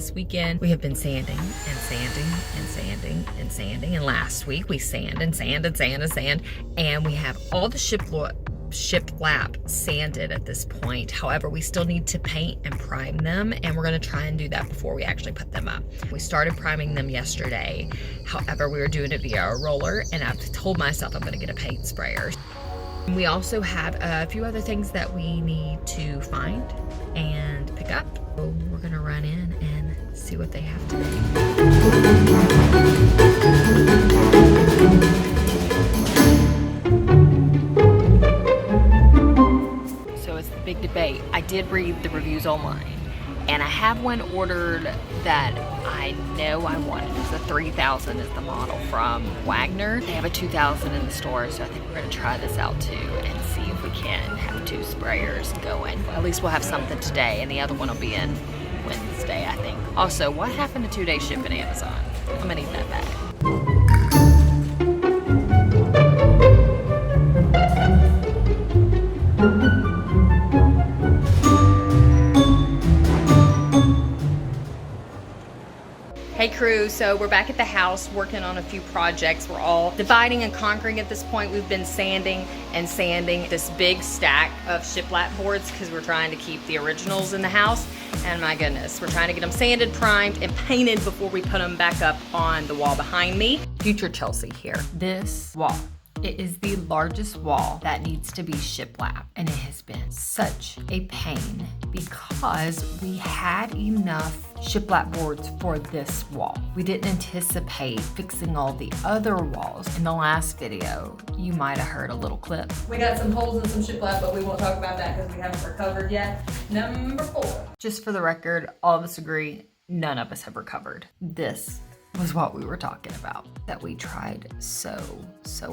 this weekend. We have been sanding and sanding and sanding and sanding. And last week we sand and sand and sand and sand. And we have all the shiplap sanded at this point. However, we still need to paint and prime them, and we're gonna try and do that before we actually put them up. We started priming them yesterday. However, we were doing it via a roller, and I've told myself I'm gonna get a paint sprayer. We also have a few other things that we need to find and pick up. So we're gonna run in and see what they have today. Big debate. I did read the reviews online, and I have one ordered that I know I wanted. It's a 3000 is the model from Wagner. They have a 2000 in the store, so I think we're going to try this out too and see if we can have 2 sprayers going. At least we'll have something today, and the other one will be in Wednesday, I think. Also, what happened to 2-day shipping Amazon? I'm gonna need that back. Hey crew, so we're back at the house working on a few projects. We're all dividing and conquering at this point. We've been sanding and sanding this big stack of shiplap boards because we're trying to keep the originals in the house. And my goodness, we're trying to get them sanded, primed, and painted before we put them back up on the wall behind me. Future Chelsea here. This wall. It is the largest wall that needs to be shiplap, and it has been such a pain because we had enough shiplap boards for this wall. We didn't anticipate fixing all the other walls. In the last video, you might have heard a little clip. We got some holes in some shiplap, but we won't talk about that because we haven't recovered yet. Number 4. Just for the record, all of us agree, none of us have recovered. This was what we were talking about, that we tried so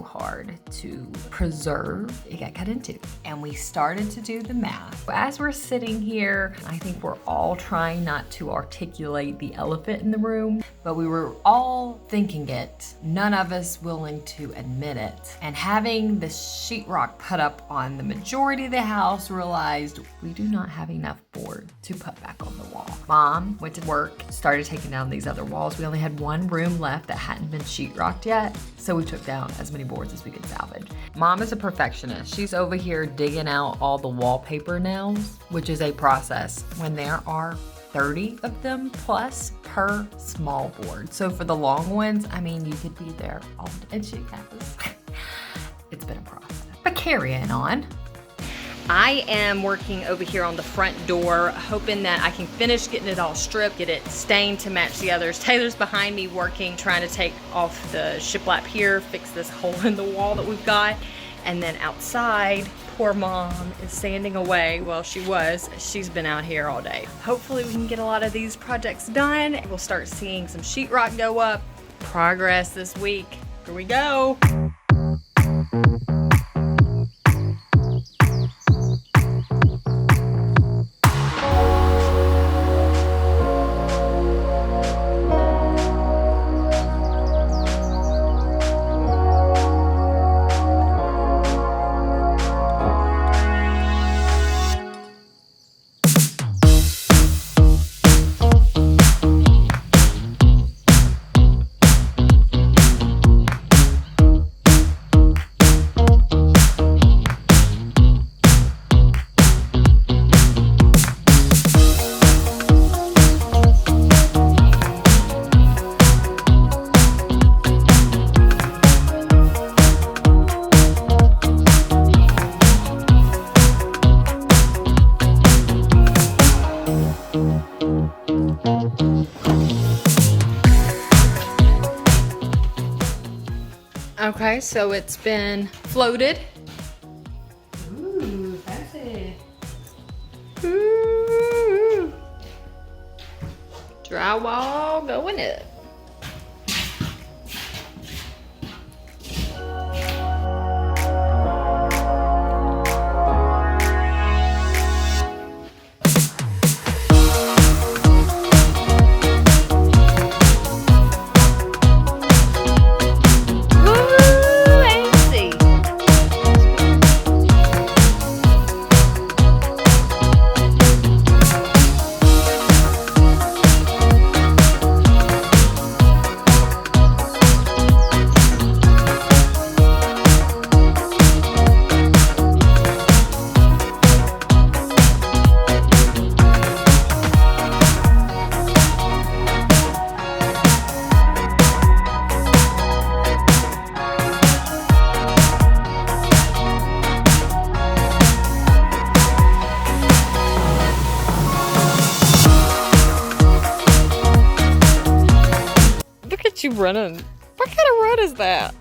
hard to preserve. It got cut into, and we started to do the math. As we're sitting here, I think we're all trying not to articulate the elephant in the room, but we were all thinking it, none of us willing to admit it. And having the sheetrock put up on the majority of the house, realized we do not have enough board to put back on the wall. Mom went to work, started taking down these other walls. We only had one room left that hadn't been sheetrocked yet, so we took down as many boards as we could salvage. Mom is a perfectionist. She's over here digging out all the wallpaper nails, which is a process when there are 30 of them plus per small board. So for the long ones, I mean, you could be there all day. And she has. It's been a process. But carrying on. I am working over here on the front door, hoping that I can finish getting it all stripped, get it stained to match the others. Taylor's behind me working, trying to take off the shiplap here, fix this hole in the wall that we've got. And then outside, poor Mom is sanding away. Well, she's been out here all day. Hopefully we can get a lot of these projects done. We'll start seeing some sheetrock go up. Progress this week. Here we go. Okay, so it's been floated. Ooh, fancy. Ooh. Drywall going up. She running. What kind of run is that?